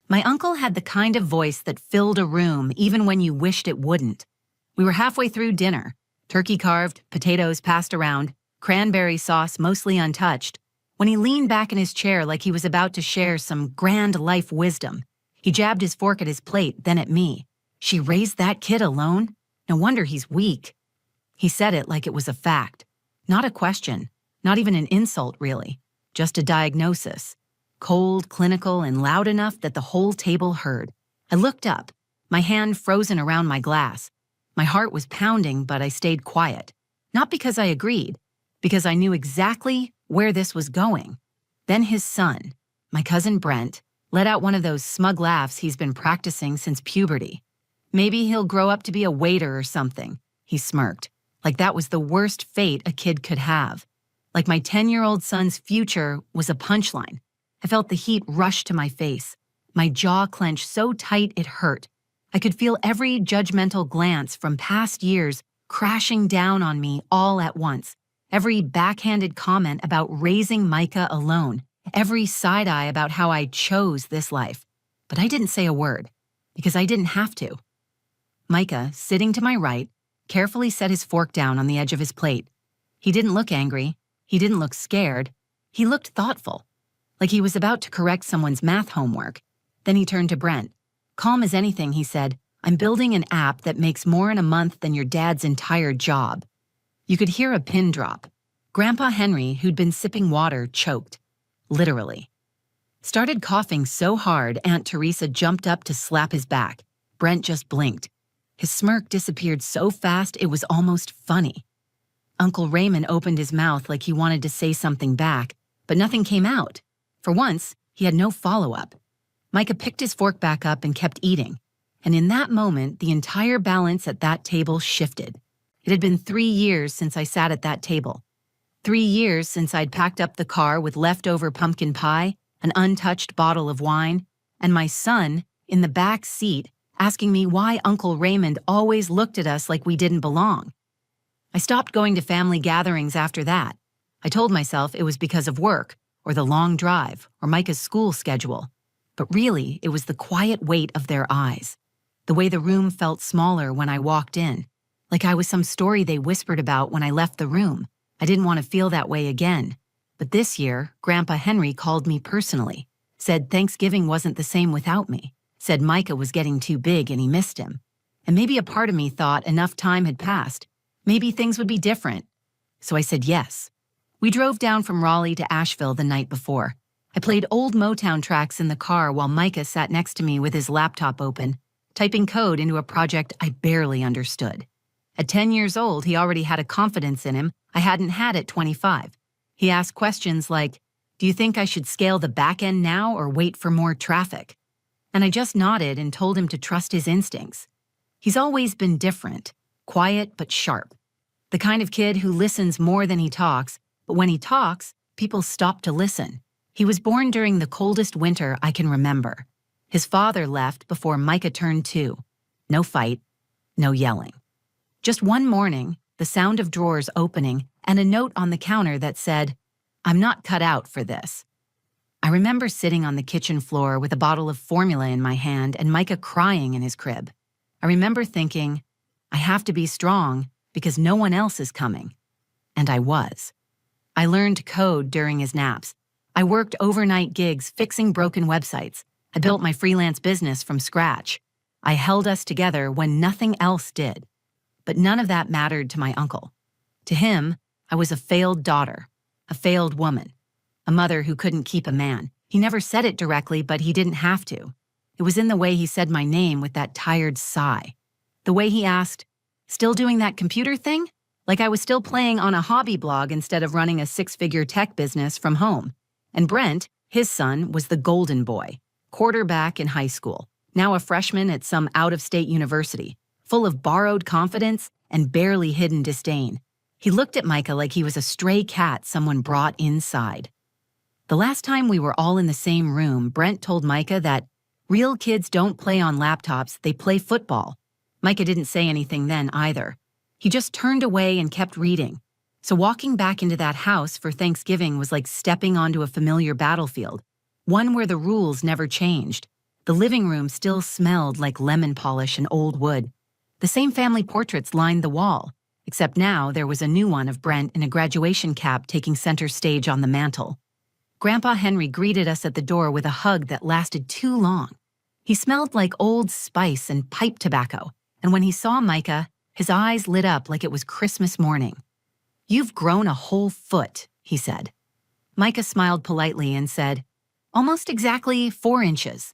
My uncle had the kind of voice that filled a room even when you wished it wouldn't. We were halfway through dinner, turkey carved, potatoes passed around, cranberry sauce mostly untouched, when he leaned back in his chair like he was about to share some grand life wisdom. He jabbed his fork at his plate, then at me. "She raised that kid alone? No wonder he's weak." He said it like it was a fact. Not a question, not even an insult really, just a diagnosis. Cold, clinical, and loud enough that the whole table heard. I looked up, my hand frozen around my glass. My heart was pounding, but I stayed quiet. Not because I agreed, because I knew exactly where this was going. Then his son, my cousin Brent, let out one of those smug laughs he's been practicing since puberty. "Maybe he'll grow up to be a waiter or something," he smirked, like that was the worst fate a kid could have. Like my 10-year-old son's future was a punchline. I felt the heat rush to my face. My jaw clenched so tight it hurt. I could feel every judgmental glance from past years crashing down on me all at once. Every backhanded comment about raising Micah alone. Every side-eye about how I chose this life. But I didn't say a word, because I didn't have to. Micah, sitting to my right, carefully set his fork down on the edge of his plate. He didn't look angry. He didn't look scared. He looked thoughtful, like he was about to correct someone's math homework. Then he turned to Brent. Calm as anything, he said, "I'm building an app that makes more in a month than your dad's entire job." You could hear a pin drop. Grandpa Henry, who'd been sipping water, choked. Literally. Started coughing so hard Aunt Teresa jumped up to slap his back. Brent just blinked. His smirk disappeared so fast it was almost funny. Uncle Raymond opened his mouth like he wanted to say something back, but nothing came out. For once, he had no follow-up. Micah picked his fork back up and kept eating. And in that moment, the entire balance at that table shifted. It had been 3 years since I sat at that table. 3 years since I'd packed up the car with leftover pumpkin pie, an untouched bottle of wine, and my son in the back seat asking me why Uncle Raymond always looked at us like we didn't belong. I stopped going to family gatherings after that. I told myself it was because of work, or the long drive, or Micah's school schedule. But really, it was the quiet weight of their eyes. The way the room felt smaller when I walked in, like I was some story they whispered about when I left the room. I didn't want to feel that way again. But this year, Grandpa Henry called me personally, said Thanksgiving wasn't the same without me, said Micah was getting too big and he missed him. And maybe a part of me thought enough time had passed. Maybe things would be different. So I said yes. We drove down from Raleigh to Asheville the night before. I played old Motown tracks in the car while Micah sat next to me with his laptop open, typing code into a project I barely understood. At 10 years old, he already had a confidence in him I hadn't had at 25. He asked questions like, "Do you think I should scale the back end now or wait for more traffic?" And I just nodded and told him to trust his instincts. He's always been different, quiet but sharp. The kind of kid who listens more than he talks, but when he talks, people stop to listen. He was born during the coldest winter I can remember. His father left before Micah turned 2. No fight, no yelling. Just one morning, the sound of drawers opening and a note on the counter that said, "I'm not cut out for this." I remember sitting on the kitchen floor with a bottle of formula in my hand and Micah crying in his crib. I remember thinking, I have to be strong because no one else is coming. And I was. I learned code during his naps. I worked overnight gigs fixing broken websites. I built my freelance business from scratch. I held us together when nothing else did. But none of that mattered to my uncle. To him, I was a failed daughter, a failed woman, a mother who couldn't keep a man. He never said it directly, but he didn't have to. It was in the way he said my name with that tired sigh. The way he asked, "Still doing that computer thing?" Like I was still playing on a hobby blog instead of running a 6-figure tech business from home. And Brent, his son, was the golden boy, quarterback in high school, now a freshman at some out-of-state university, full of borrowed confidence and barely hidden disdain. He looked at Micah like he was a stray cat someone brought inside. The last time we were all in the same room, Brent told Micah that real kids don't play on laptops, they play football. Micah didn't say anything then either. He just turned away and kept reading. So walking back into that house for Thanksgiving was like stepping onto a familiar battlefield, one where the rules never changed. The living room still smelled like lemon polish and old wood. The same family portraits lined the wall, except now there was a new one of Brent in a graduation cap taking center stage on the mantel. Grandpa Henry greeted us at the door with a hug that lasted too long. He smelled like old spice and pipe tobacco, and when he saw Micah, his eyes lit up like it was Christmas morning. "You've grown a whole foot," he said. Micah smiled politely and said, "Almost exactly 4 inches."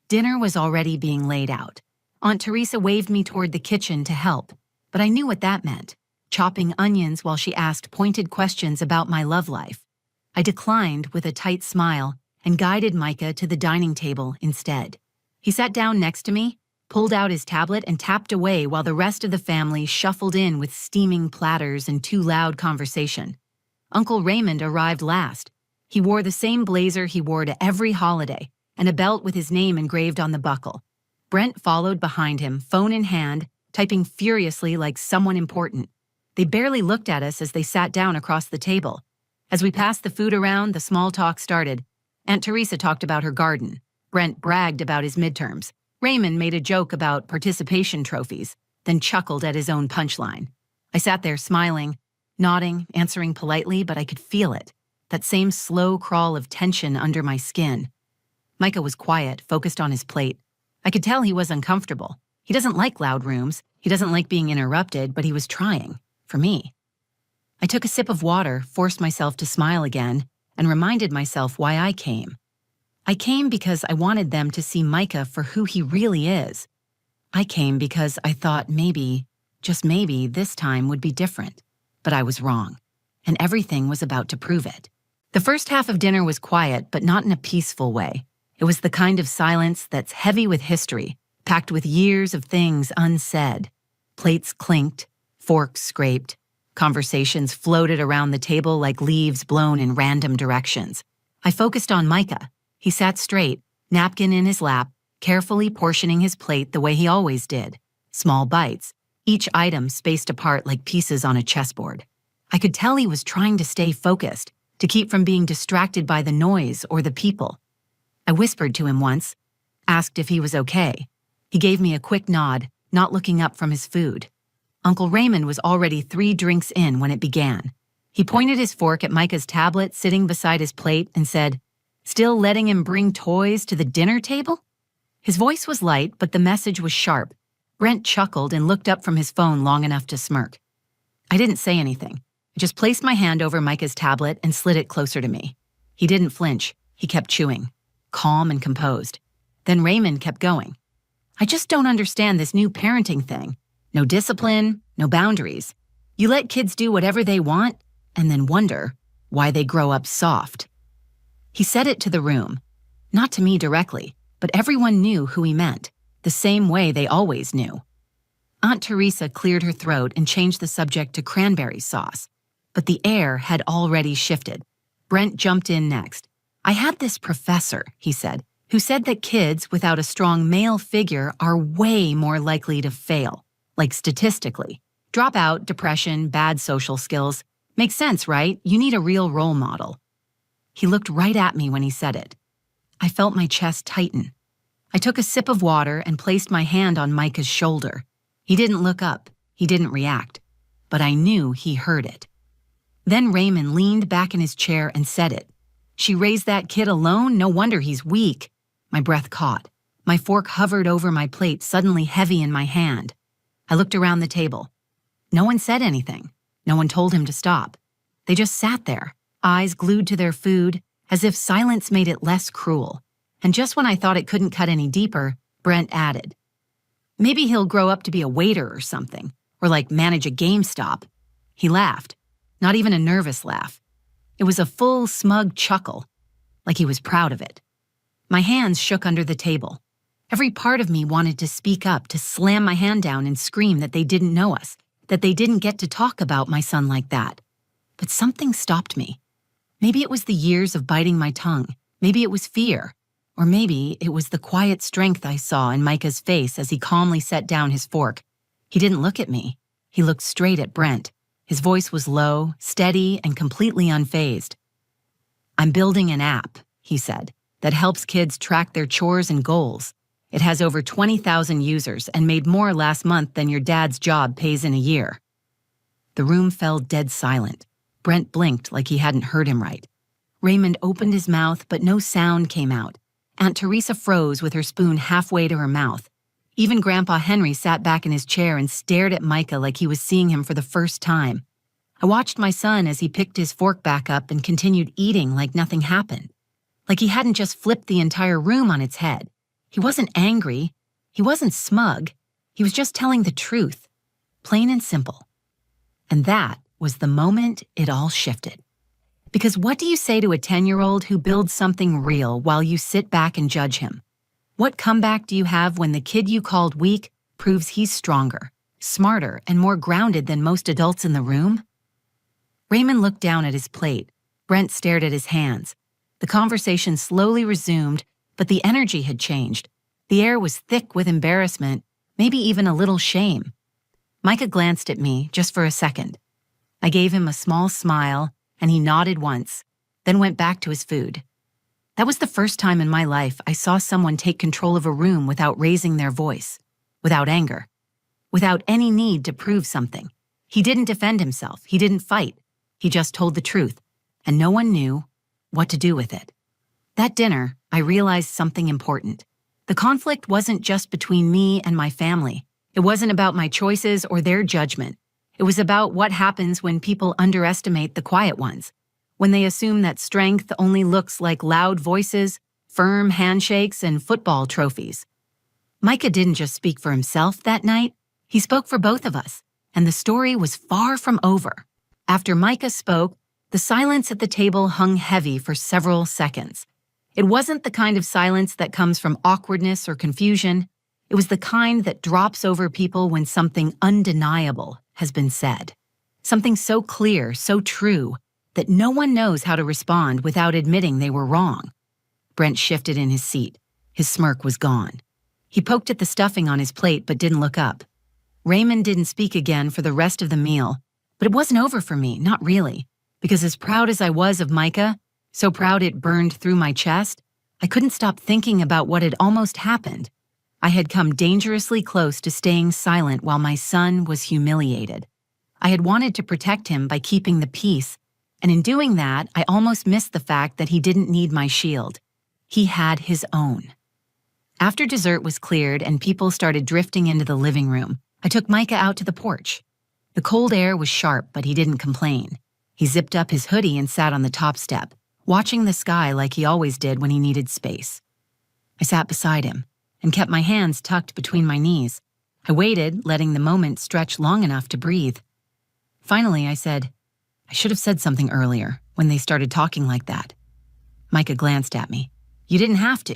Dinner was already being laid out. Aunt Teresa waved me toward the kitchen to help, but I knew what that meant, chopping onions while she asked pointed questions about my love life. I declined with a tight smile and guided Micah to the dining table instead. He sat down next to me, pulled out his tablet, and tapped away while the rest of the family shuffled in with steaming platters and too loud conversation. Uncle Raymond arrived last. He wore the same blazer he wore to every holiday and a belt with his name engraved on the buckle. Brent followed behind him, phone in hand, typing furiously like someone important. They barely looked at us as they sat down across the table. As we passed the food around, the small talk started. Aunt Teresa talked about her garden. Brent bragged about his midterms. Raymond made a joke about participation trophies, then chuckled at his own punchline. I sat there smiling, nodding, answering politely, but I could feel it, that same slow crawl of tension under my skin. Micah was quiet, focused on his plate. I could tell he was uncomfortable. He doesn't like loud rooms. He doesn't like being interrupted, but he was trying, for me. I took a sip of water, forced myself to smile again, and reminded myself why I came. I came because I wanted them to see Micah for who he really is. I came because I thought maybe, just maybe, this time would be different. But I was wrong, and everything was about to prove it. The first half of dinner was quiet, but not in a peaceful way. It was the kind of silence that's heavy with history, packed with years of things unsaid. Plates clinked, forks scraped. Conversations floated around the table like leaves blown in random directions. I focused on Micah. He sat straight, napkin in his lap, carefully portioning his plate the way he always did. Small bites, each item spaced apart like pieces on a chessboard. I could tell he was trying to stay focused, to keep from being distracted by the noise or the people. I whispered to him once, asked if he was okay. He gave me a quick nod, not looking up from his food. Uncle Raymond was already 3 drinks in when it began. He pointed his fork at Micah's tablet sitting beside his plate and said, "Still letting him bring toys to the dinner table?" His voice was light, but the message was sharp. Brent chuckled and looked up from his phone long enough to smirk. I didn't say anything. I just placed my hand over Micah's tablet and slid it closer to me. He didn't flinch. He kept chewing, calm and composed. Then Raymond kept going. "I just don't understand this new parenting thing. No discipline, no boundaries. You let kids do whatever they want and then wonder why they grow up soft." He said it to the room, not to me directly, but everyone knew who he meant, the same way they always knew. Aunt Teresa cleared her throat and changed the subject to cranberry sauce, but the air had already shifted. Brent jumped in next. "I had this professor," he said, "who said that kids without a strong male figure are way more likely to fail, like statistically. Dropout, depression, bad social skills. Makes sense, right? You need a real role model." He looked right at me when he said it. I felt my chest tighten. I took a sip of water and placed my hand on Micah's shoulder. He didn't look up. He didn't react. But I knew he heard it. Then Raymond leaned back in his chair and said it. "She raised that kid alone? No wonder he's weak." My breath caught. My fork hovered over my plate, suddenly heavy in my hand. I looked around the table. No one said anything. No one told him to stop. They just sat there, eyes glued to their food, as if silence made it less cruel. And just when I thought it couldn't cut any deeper, Brent added, "Maybe he'll grow up to be a waiter or something, or like manage a GameStop." He laughed, not even a nervous laugh. It was a full, smug chuckle, like he was proud of it. My hands shook under the table. Every part of me wanted to speak up, to slam my hand down and scream that they didn't know us, that they didn't get to talk about my son like that. But something stopped me. Maybe it was the years of biting my tongue. Maybe it was fear. Or maybe it was the quiet strength I saw in Micah's face as he calmly set down his fork. He didn't look at me. He looked straight at Brent. His voice was low, steady, and completely unfazed. "I'm building an app," he said, that helps kids track their chores and goals. It has over 20,000 users and made more last month than your dad's job pays in a year." The room fell dead silent. Brent blinked like he hadn't heard him right. Raymond opened his mouth, but no sound came out. Aunt Teresa froze with her spoon halfway to her mouth. Even Grandpa Henry sat back in his chair and stared at Micah like he was seeing him for the first time. I watched my son as he picked his fork back up and continued eating like nothing happened. Like he hadn't just flipped the entire room on its head. He wasn't angry. He wasn't smug. He was just telling the truth. Plain and simple. And that was the moment it all shifted. Because what do you say to a 10-year-old who builds something real while you sit back and judge him? What comeback do you have when the kid you called weak proves he's stronger, smarter, and more grounded than most adults in the room? Raymond looked down at his plate. Brent stared at his hands. The conversation slowly resumed, but the energy had changed. The air was thick with embarrassment, maybe even a little shame. Micah glanced at me just for a second. I gave him a small smile, and he nodded once, then went back to his food. That was the first time in my life I saw someone take control of a room without raising their voice, without anger, without any need to prove something. He didn't defend himself. He didn't fight. He just told the truth, and no one knew what to do with it. That dinner, I realized something important. The conflict wasn't just between me and my family. It wasn't about my choices or their judgment. It was about what happens when people underestimate the quiet ones, when they assume that strength only looks like loud voices, firm handshakes, and football trophies. Micah didn't just speak for himself that night. He spoke for both of us, and the story was far from over. After Micah spoke, the silence at the table hung heavy for several seconds. It wasn't the kind of silence that comes from awkwardness or confusion. It was the kind that drops over people when something undeniable has been said. Something so clear, so true, that no one knows how to respond without admitting they were wrong. Brent shifted in his seat. His smirk was gone. He poked at the stuffing on his plate but didn't look up. Raymond didn't speak again for the rest of the meal, but it wasn't over for me, not really, because as proud as I was of Micah, so proud it burned through my chest, I couldn't stop thinking about what had almost happened. I had come dangerously close to staying silent while my son was humiliated. I had wanted to protect him by keeping the peace, and in doing that, I almost missed the fact that he didn't need my shield. He had his own. After dessert was cleared and people started drifting into the living room, I took Micah out to the porch. The cold air was sharp, but he didn't complain. He zipped up his hoodie and sat on the top step, watching the sky like he always did when he needed space. I sat beside him and kept my hands tucked between my knees. I waited, letting the moment stretch long enough to breathe. Finally, I said, "I should have said something earlier when they started talking like that." Micah glanced at me. "You didn't have to."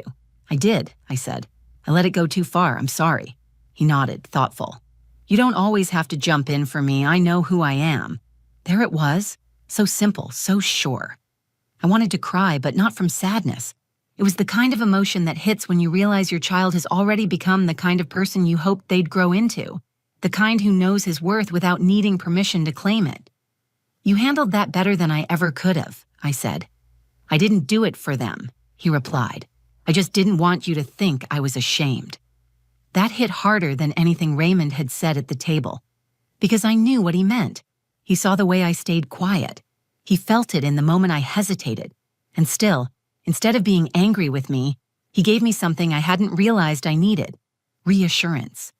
"I did," I said. "I let it go too far. I'm sorry." He nodded, thoughtful. "You don't always have to jump in for me. I know who I am." There it was. So simple, so sure. I wanted to cry, but not from sadness. It was the kind of emotion that hits when you realize your child has already become the kind of person you hoped they'd grow into, the kind who knows his worth without needing permission to claim it. "You handled that better than I ever could have," I said. "I didn't do it for them," he replied. "I just didn't want you to think I was ashamed." That hit harder than anything Raymond had said at the table, because I knew what he meant. He saw the way I stayed quiet. He felt it in the moment I hesitated. And still, instead of being angry with me, he gave me something I hadn't realized I needed: reassurance.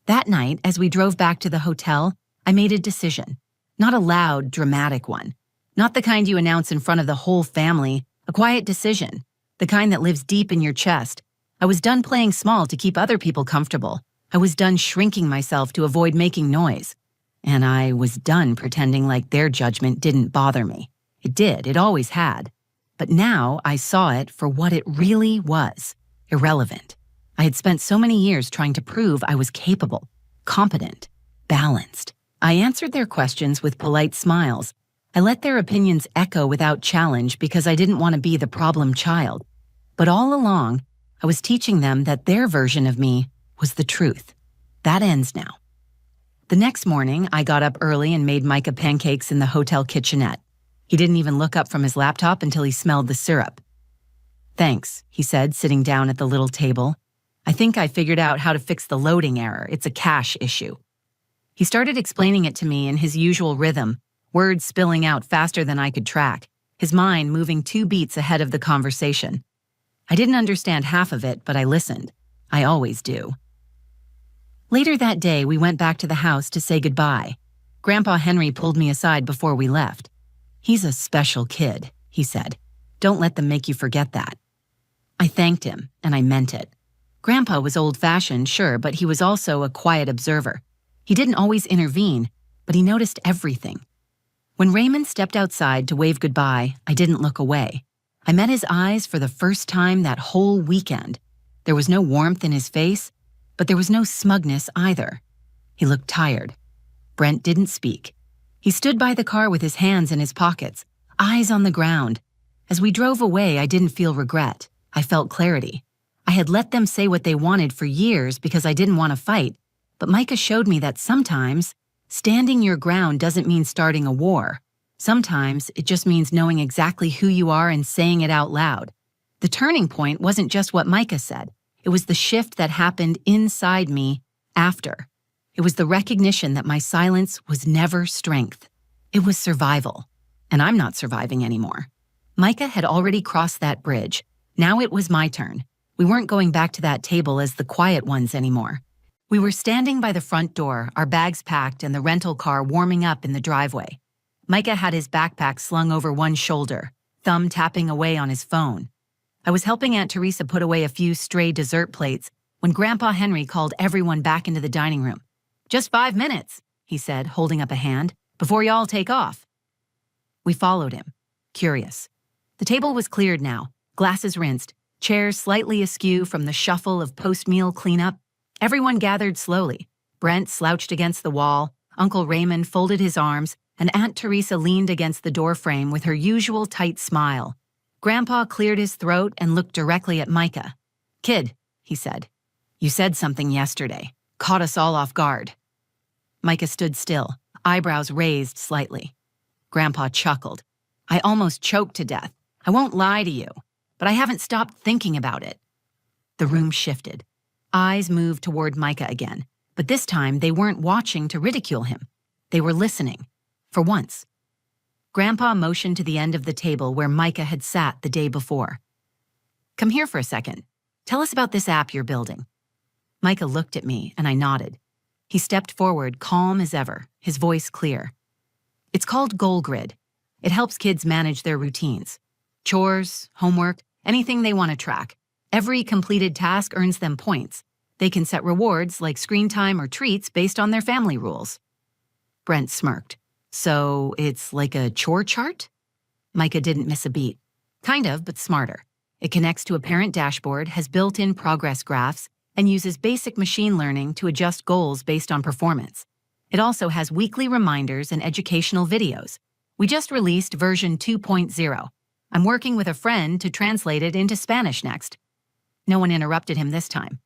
That night, as we drove back to the hotel, I made a decision. Not a loud, dramatic one. Not the kind you announce in front of the whole family. A quiet decision. The kind that lives deep in your chest. I was done playing small to keep other people comfortable. I was done shrinking myself to avoid making noise. And I was done pretending like their judgment didn't bother me. It did, it always had. But now I saw it for what it really was: irrelevant. I had spent so many years trying to prove I was capable, competent, balanced. I answered their questions with polite smiles. I let their opinions echo without challenge because I didn't want to be the problem child. But all along, I was teaching them that their version of me was the truth. That ends now. The next morning, I got up early and made Micah pancakes in the hotel kitchenette. He didn't even look up from his laptop until he smelled the syrup. Thanks, he said, sitting down at the little table. I think I figured out how to fix the loading error. It's a cache issue. He started explaining it to me in his usual rhythm, words spilling out faster than I could track, his mind moving 2 beats ahead of the conversation. I didn't understand half of it, but I listened. I always do. Later that day, we went back to the house to say goodbye. Grandpa Henry pulled me aside before we left. He's a special kid, he said. Don't let them make you forget that. I thanked him, and I meant it. Grandpa was old-fashioned, sure, but he was also a quiet observer. He didn't always intervene, but he noticed everything. When Raymond stepped outside to wave goodbye, I didn't look away. I met his eyes for the first time that whole weekend. There was no warmth in his face, but there was no smugness either. He looked tired. Brent didn't speak. He stood by the car with his hands in his pockets, eyes on the ground. As we drove away, I didn't feel regret. I felt clarity. I had let them say what they wanted for years because I didn't want to fight, but Micah showed me that sometimes standing your ground doesn't mean starting a war. Sometimes it just means knowing exactly who you are and saying it out loud. The turning point wasn't just what Micah said. It was the shift that happened inside me after. It was the recognition that my silence was never strength. It was survival. And I'm not surviving anymore. Micah had already crossed that bridge. Now it was my turn. We weren't going back to that table as the quiet ones anymore. We were standing by the front door, our bags packed and the rental car warming up in the driveway. Micah had his backpack slung over one shoulder, thumb tapping away on his phone. I was helping Aunt Teresa put away a few stray dessert plates when Grandpa Henry called everyone back into the dining room. "Just 5 minutes," he said, holding up a hand, "before y'all take off." We followed him, curious. The table was cleared now, glasses rinsed, chairs slightly askew from the shuffle of post-meal cleanup. Everyone gathered slowly. Brent slouched against the wall, Uncle Raymond folded his arms, and Aunt Teresa leaned against the doorframe with her usual tight smile. Grandpa cleared his throat and looked directly at Micah. "Kid," he said, "you said something yesterday. Caught us all off guard." Micah stood still, eyebrows raised slightly. Grandpa chuckled. "I almost choked to death. I won't lie to you, but I haven't stopped thinking about it." The room shifted. Eyes moved toward Micah again, but this time they weren't watching to ridicule him. They were listening, for once. Grandpa motioned to the end of the table where Micah had sat the day before. "Come here for a second. Tell us about this app you're building." Micah looked at me, and I nodded. He stepped forward, calm as ever, his voice clear. "It's called Goal Grid. It helps kids manage their routines. Chores, homework, anything they want to track. Every completed task earns them points. They can set rewards like screen time or treats based on their family rules." Brent smirked. "So it's like a chore chart?" Micah didn't miss a beat. "Kind of, but smarter. It connects to a parent dashboard, has built-in progress graphs, and uses basic machine learning to adjust goals based on performance. It also has weekly reminders and educational videos. We just released version 2.0. I'm working with a friend to translate it into Spanish next." No one interrupted him this time.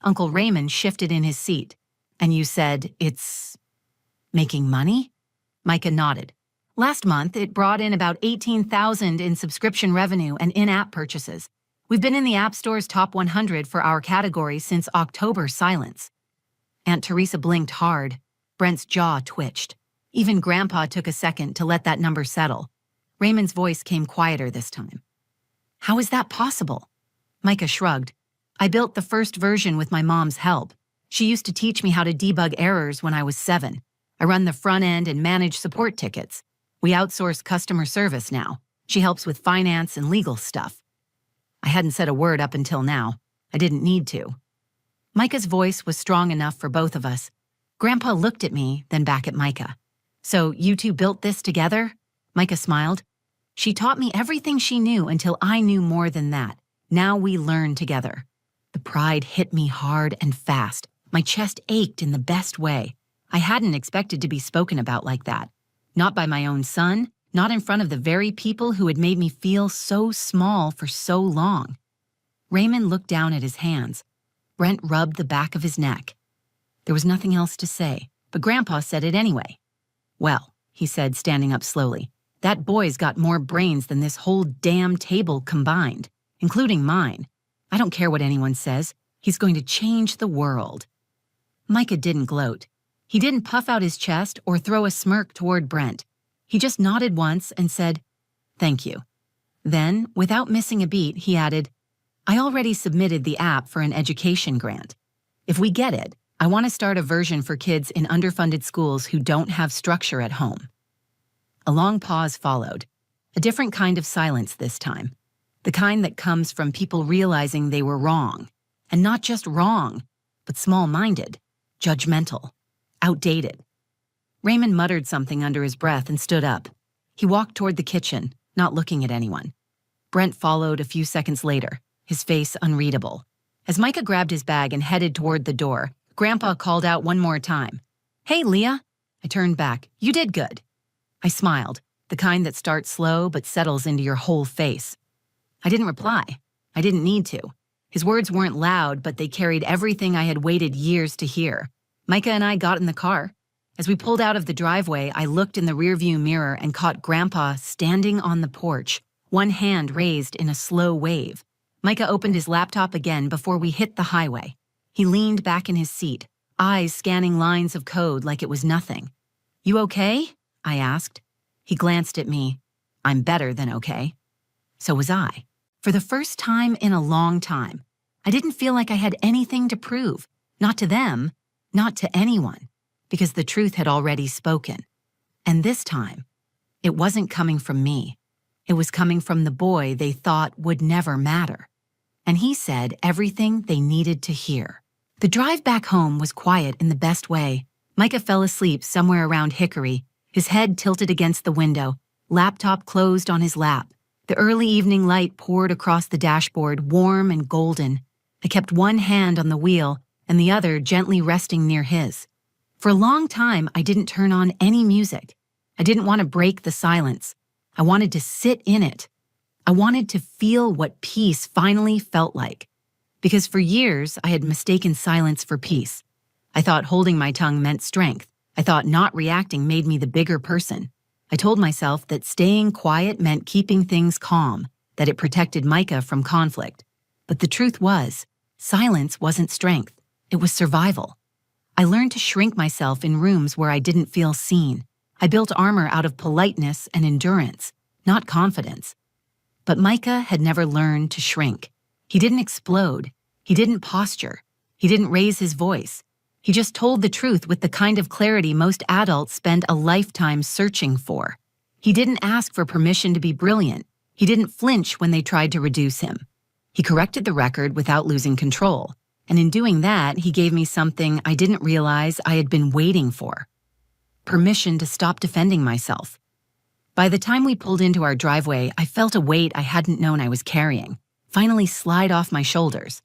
Uncle Raymond shifted in his seat. "And you said it's making money?" Micah nodded. "Last month, it brought in about $18,000 in subscription revenue and in-app purchases. We've been in the App Store's top 100 for our category since October silence." Aunt Teresa blinked hard. Brent's jaw twitched. Even Grandpa took a second to let that number settle. Raymond's voice came quieter this time. "How is that possible?" Micah shrugged. "I built the first version with my mom's help. She used to teach me how to debug errors when I was 7. I run the front end and manage support tickets. We outsource customer service now. She helps with finance and legal stuff." I hadn't said a word up until now. I didn't need to. Micah's voice was strong enough for both of us. Grandpa looked at me, then back at Micah. "So you two built this together?" Micah smiled. "She taught me everything she knew until I knew more than that. Now we learn together." The pride hit me hard and fast. My chest ached in the best way. I hadn't expected to be spoken about like that. Not by my own son, not in front of the very people who had made me feel so small for so long. Raymond looked down at his hands. Brent rubbed the back of his neck. There was nothing else to say, but Grandpa said it anyway. "Well," he said, standing up slowly, "that boy's got more brains than this whole damn table combined. including mine. I don't care what anyone says. He's going to change the world. Micah didn't gloat. He didn't puff out his chest or throw a smirk toward Brent. He just nodded once and said, "Thank you." Then, without missing a beat, he added, "I already submitted the app for an education grant. If we get it, I want to start a version for kids in underfunded schools who don't have structure at home." A long pause followed, a different kind of silence this time, the kind that comes from people realizing they were wrong, and not just wrong, but small-minded, judgmental, outdated. Raymond muttered something under his breath and stood up. He walked toward the kitchen, not looking at anyone. Brent followed a few seconds later, his face unreadable. As Micah grabbed his bag and headed toward the door, Grandpa called out one more time, "Hey, Leah." I turned back. "You did good." I smiled, the kind that starts slow but settles into your whole face. I didn't reply. I didn't need to. His words weren't loud, but they carried everything I had waited years to hear. Micah and I got in the car. As we pulled out of the driveway, I looked in the rearview mirror and caught Grandpa standing on the porch, one hand raised in a slow wave. Micah opened his laptop again before we hit the highway. He leaned back in his seat, eyes scanning lines of code like it was nothing. "You okay?" I asked. He glanced at me. "I'm better than okay." So was I. For the first time in a long time, I didn't feel like I had anything to prove, not to them, not to anyone, because the truth had already spoken. And this time, it wasn't coming from me. It was coming from the boy they thought would never matter. And he said everything they needed to hear. The drive back home was quiet in the best way. Micah fell asleep somewhere around Hickory, his head tilted against the window, laptop closed on his lap. The early evening light poured across the dashboard, warm and golden. I kept one hand on the wheel and the other gently resting near his. For a long time, I didn't turn on any music. I didn't want to break the silence. I wanted to sit in it. I wanted to feel what peace finally felt like. Because for years, I had mistaken silence for peace. I thought holding my tongue meant strength. I thought not reacting made me the bigger person. I told myself that staying quiet meant keeping things calm, that it protected Micah from conflict. But the truth was, silence wasn't strength. It was survival. I learned to shrink myself in rooms where I didn't feel seen. I built armor out of politeness and endurance, not confidence. But Micah had never learned to shrink. He didn't explode. He didn't posture. He didn't raise his voice. He just told the truth with the kind of clarity most adults spend a lifetime searching for. He didn't ask for permission to be brilliant. He didn't flinch when they tried to reduce him. He corrected the record without losing control. And in doing that, he gave me something I didn't realize I had been waiting for. Permission to stop defending myself. By the time we pulled into our driveway, I felt a weight I hadn't known I was carrying finally slide off my shoulders.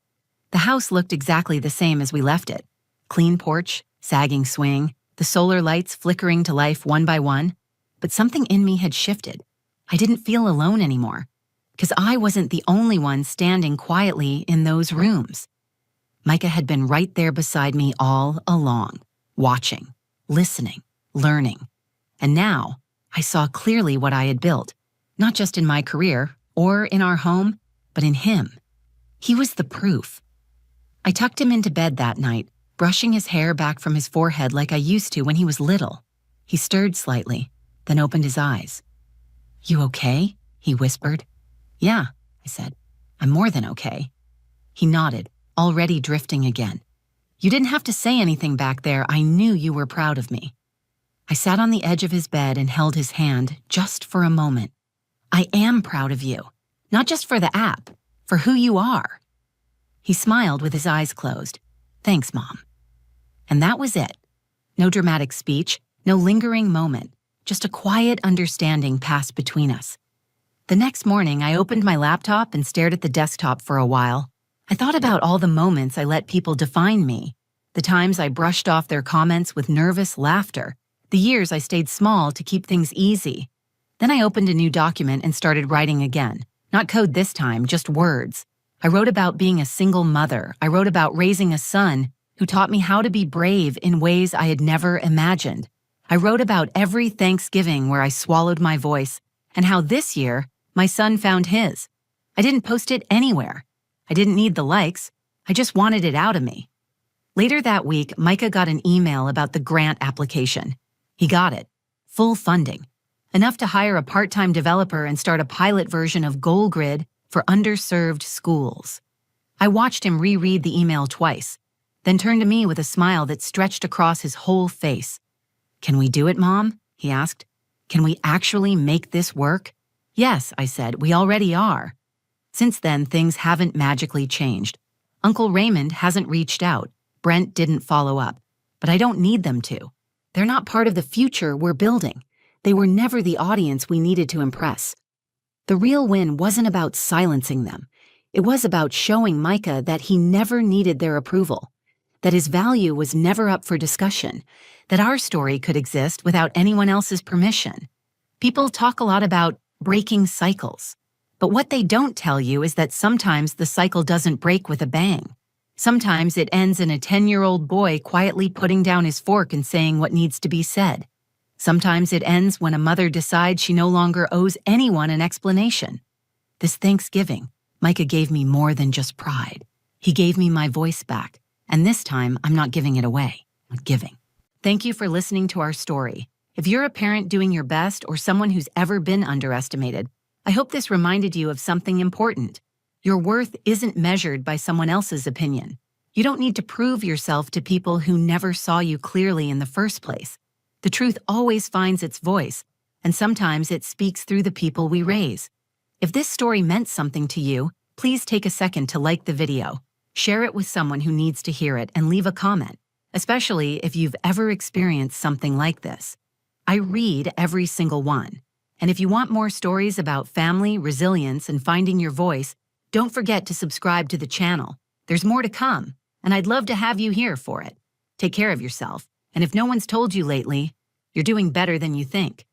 The house looked exactly the same as we left it. Clean porch, sagging swing, the solar lights flickering to life one by one. But something in me had shifted. I didn't feel alone anymore, because I wasn't the only one standing quietly in those rooms. Micah had been right there beside me all along, watching, listening, learning. And now, I saw clearly what I had built, not just in my career or in our home, but in him. He was the proof. I tucked him into bed that night, brushing his hair back from his forehead like I used to when he was little. He stirred slightly, then opened his eyes. "You okay?" he whispered. "Yeah," I said. "I'm more than okay." He nodded, already drifting again. "You didn't have to say anything back there. I knew you were proud of me." I sat on the edge of his bed and held his hand just for a moment. "I am proud of you, not just for the app, for who you are." He smiled with his eyes closed. "Thanks, Mom." And that was it. No dramatic speech, no lingering moment, just a quiet understanding passed between us. The next morning, I opened my laptop and stared at the desktop for a while. I thought about all the moments I let people define me, the times I brushed off their comments with nervous laughter, the years I stayed small to keep things easy. Then I opened a new document and started writing again. Not code this time, just words. I wrote about being a single mother. I wrote about raising a son who taught me how to be brave in ways I had never imagined. I wrote about every Thanksgiving where I swallowed my voice and how this year my son found his. I didn't post it anywhere. I didn't need the likes. I just wanted it out of me. Later that week, Micah got an email about the grant application. He got it. Full funding. Enough to hire a part-time developer and start a pilot version of Goal Grid for underserved schools. I watched him reread the email twice, then turned to me with a smile that stretched across his whole face. "Can we do it, Mom?" he asked. "Can we actually make this work?" "Yes," I said, "we already are." Since then, things haven't magically changed. Uncle Raymond hasn't reached out. Brent didn't follow up. But I don't need them to. They're not part of the future we're building. They were never the audience we needed to impress. The real win wasn't about silencing them. It was about showing Micah that he never needed their approval, that his value was never up for discussion, that our story could exist without anyone else's permission. People talk a lot about breaking cycles, but what they don't tell you is that sometimes the cycle doesn't break with a bang. Sometimes it ends in a 10-year-old boy quietly putting down his fork and saying what needs to be said. Sometimes it ends when a mother decides she no longer owes anyone an explanation. This Thanksgiving, Micah gave me more than just pride. He gave me my voice back, and this time I'm not giving it away. I'm giving. Thank you for listening to our story. If you're a parent doing your best or someone who's ever been underestimated, I hope this reminded you of something important. Your worth isn't measured by someone else's opinion. You don't need to prove yourself to people who never saw you clearly in the first place. The truth always finds its voice, and sometimes it speaks through the people we raise. If this story meant something to you, please take a second to like the video, share it with someone who needs to hear it, and leave a comment, especially if you've ever experienced something like this. I read every single one. And if you want more stories about family, resilience, and finding your voice, don't forget to subscribe to the channel. There's more to come, and I'd love to have you here for it. Take care of yourself, and if no one's told you lately, you're doing better than you think.